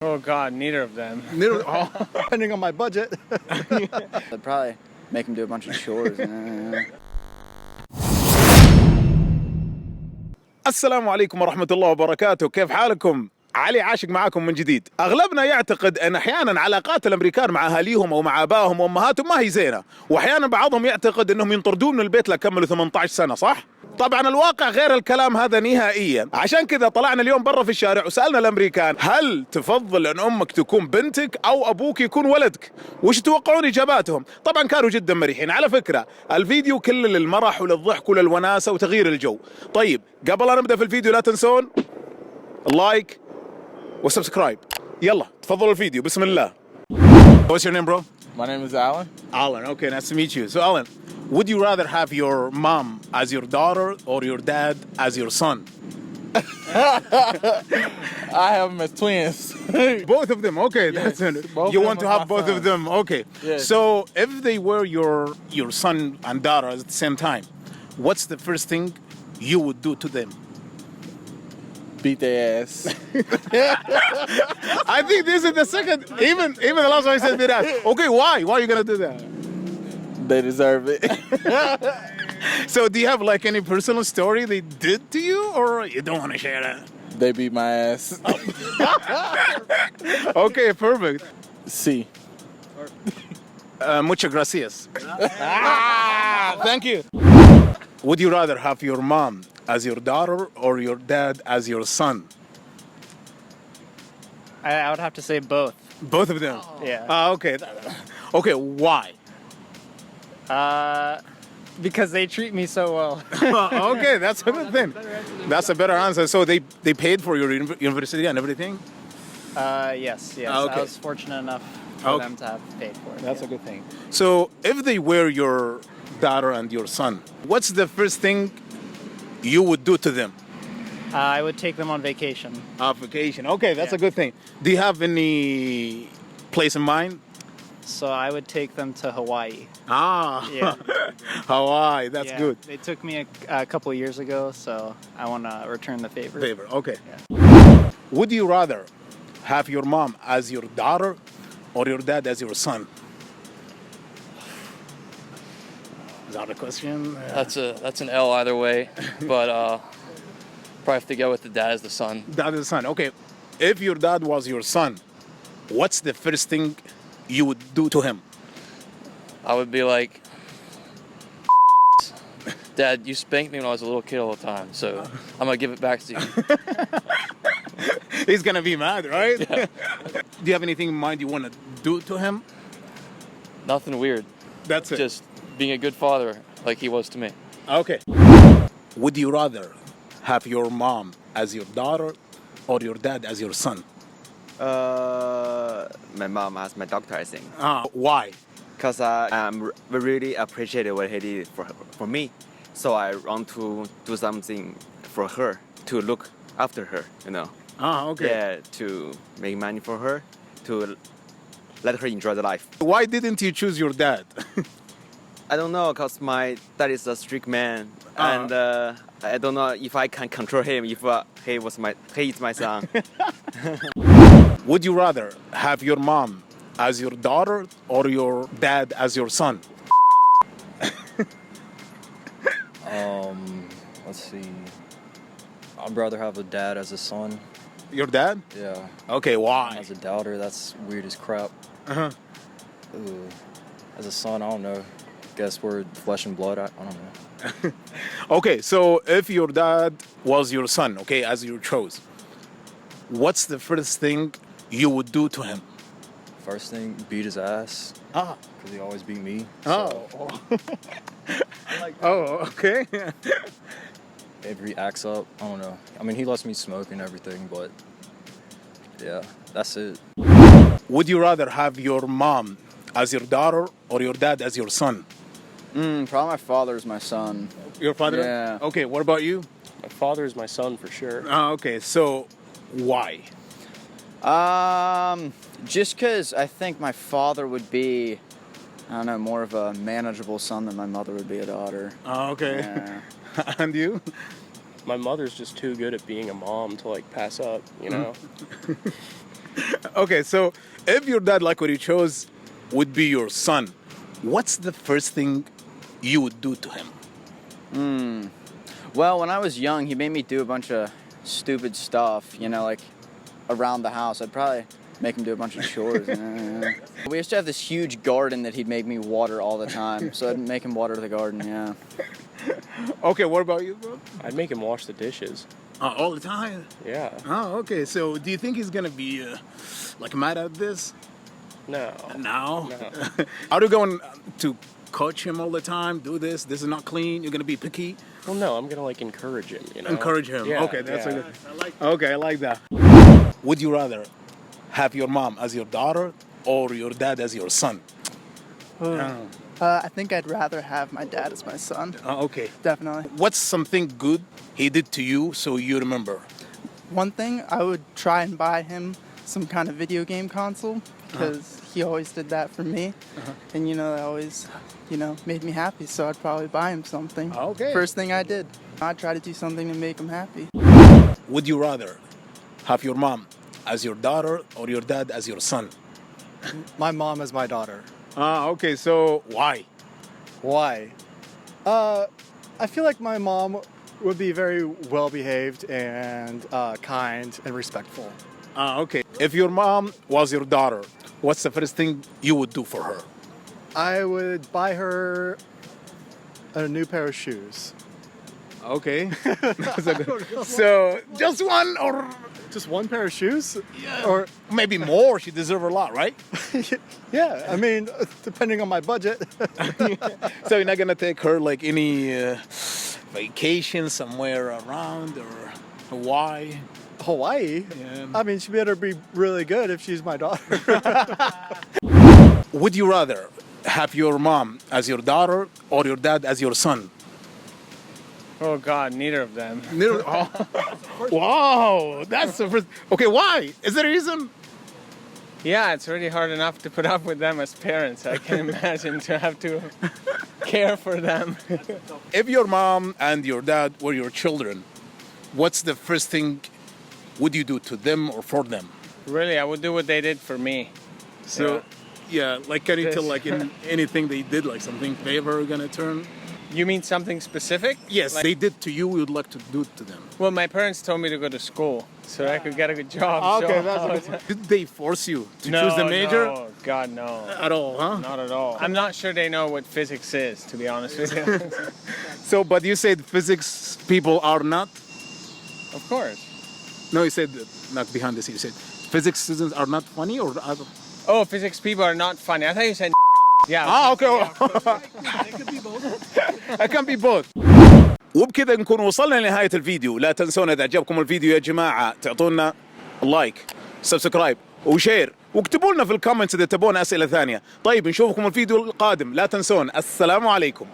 Oh God, neither of them. Depending on my budget. I'd probably make him do a bunch of chores. السلام عليكم ورحمة الله وبركاته. كيف حالكم؟ علي عاشق معاكم من جديد. أغلبنا يعتقد أن أحيانا علاقات الأمريكان مع أهاليهم أو مع آبائهم وأمهاتهم ما هي زينة، وأحيانا بعضهم يعتقد أنهم ينطردون من البيت لكملوا 18 سنة، صح؟ طبعا الواقع غير الكلام هذا نهائيا. عشان كذا طلعنا اليوم برا في الشارع وسألنا الأمريكان: هل تفضل أن أمك تكون بنتك أو أبوك يكون ولدك؟ وش تتوقعون إجاباتهم؟ طبعا كانوا جدا مريحين. على فكرة الفيديو كله للمرح وللضحك وللوناسة وتغيير الجو. طيب قبل أن نبدأ في الفيديو لا تنسون اللايك وسبسكرايب. يلا تفضلوا الفيديو، بسم الله. What's your name, bro? My name is Alan. Alan, okay, nice to meet you. So Alan, would you rather have your mom as your daughter or your dad as your son? I have them as twins. Both of them, okay. Yes, That's it. both You of want them to are have my both of sons. them, okay. Yes. So if they were your son and daughter at the same time, what's the first thing you would do to them? Beat their ass. I think this is the second, even the last one I said beat ass. Okay, why? Why are you gonna do that? They deserve it. So do you have like any personal story they did to you, or you don't want to share that? They beat my ass. Okay, perfect. C. Muchas gracias. Thank you. Would you rather have your mom as your daughter or your dad as your son? I would have to say both. Both of them? Yeah. Okay. Okay, why? Because they treat me so well. Okay, that's a good thing. That's a better answer. So they paid for your university and everything? Yes. Okay. I was fortunate enough for Okay. them to have paid for it. That's a good thing. So if they were your daughter and your son, what's the first thing you would do to them? I would take them on vacation. Vacation. Okay, that's a good thing. Do you have any place in mind? So I would take them to Hawaii. Yeah. Hawaii, that's Yeah, good. They took me a couple years ago, so I want to return the favor. Okay. Would you rather have your mom as your daughter or your dad as your son? Is that a question? That's an L either way, but probably have to go with the dad as the son. Dad is son. Okay. If your dad was your son, what's the first thing you would do to him? I would be like, Dad, you spanked me when I was a little kid all the time, so I'm gonna give it back to you. He's gonna be mad, right? Yeah. Do you have anything in mind you want to do to him? Nothing weird. That's it. Just being a good father like he was to me. Okay. Would you rather have your mom as your daughter or your dad as your son? My mom as my doctor, I think. Why? Because I really appreciate what he did for me. So I want to do something for her, to look after her, you know. Okay. Yeah, to make money for her, to let her enjoy the life. Why didn't you choose your dad? I don't know, because my dad is a strict man, and I don't know if I can control him if he is my son. Would you rather have your mom as your daughter or your dad as your son? Let's see. I'd rather have a dad as a son. Your dad? Yeah. Okay, why? As a daughter, that's weird as crap. As a son, I don't know. Guess we're flesh and blood. I don't know. Okay, so if your dad was your son, okay, as you chose, what's the first thing you would do to him? First thing, beat his ass. Because he always beat me. Okay. If he acts up, I don't know. I mean, he lets me smoke and everything, but yeah, that's it. Would you rather have your mom as your daughter or your dad as your son? Probably my father is my son. Your father? Yeah. Okay, what about you? My father is my son for sure. Okay, so why? Just because I think my father would be, I don't know, more of a manageable son than my mother would be a daughter. Okay. Yeah. And you? My mother's just too good at being a mom to like pass up, you know. Okay, so if your dad, like what you chose, would be your son, what's the first thing you would do to him? Well, when I was young, he made me do a bunch of stupid stuff, you know, like around the house. I'd probably make him do a bunch of chores. We used to have this huge garden that he'd make me water all the time, so I'd make him water the garden, yeah. Okay, what about you, bro? I'd make him wash the dishes. All the time? Yeah. Oh, okay. So do you think he's gonna be like mad at this? No. No. No. Are you going to coach him all the time? Do this. This is not clean. You're gonna be picky. Well, no, I'm gonna like encourage him. You know. Encourage him. Yeah, Okay, that's yeah. a good. Okay, I like that. Would you rather have your mom as your daughter or your dad as your son? I think I'd rather have my dad as my son. Okay. Definitely. What's something good he did to you so you remember? One thing, I would try and buy him some kind of video game console because he always did that for me. And, you know, that always, you know, made me happy. So I'd probably buy him something. Okay. First thing I did. I'd try to do something to make him happy. Would you rather have your mom as your daughter or your dad as your son? My mom is my daughter. Okay, so why? Why? I feel like my mom would be very well behaved and kind and respectful. Okay. If your mom was your daughter, what's the first thing you would do for her? I would buy her a new pair of shoes. Okay. That's a good. So just one or Just one pair of shoes? Yeah. Or maybe more. She deserves a lot, right? yeah, I mean, depending on my budget. So you're not gonna take her like any vacation somewhere around or Hawaii? Hawaii? Yeah. I mean, she better be really good if she's my daughter. Would you rather have your mom as your daughter or your dad as your son? Oh, God, neither of them. Wow, that's the first. Okay, why? Is there a reason? Yeah, it's really hard enough to put up with them as parents. I can imagine to have to care for them. If your mom and your dad were your children, what's the first thing would you do to them or for them? Really, I would do what they did for me. So, yeah, like can you tell like in anything they did, like something favor gonna turn? You mean something specific? Yes, Like- they did to you, we would like to do to them. Well, my parents told me to go to school so I could get a good job. Okay, so that's good. Did they force you to choose the major? No, God, no. At all, huh? Not at all. I'm not sure they know what physics is, to be honest with you. So, but you said physics people are not? Of course. No, you said, not behind the scenes, you said physics students are not funny or other? Oh, physics people are not funny. I thought you said yeah. اوكي. It can be both. وبكذا نكون وصلنا لنهاية الفيديو. لا تنسون إذا عجبكم الفيديو يا جماعة تعطونا لايك، سبسكرايب وشير، واكتبوا لنا في الكومنتس إذا تبون أسئلة ثانية. طيب نشوفكم الفيديو القادم. لا تنسون. السلام عليكم.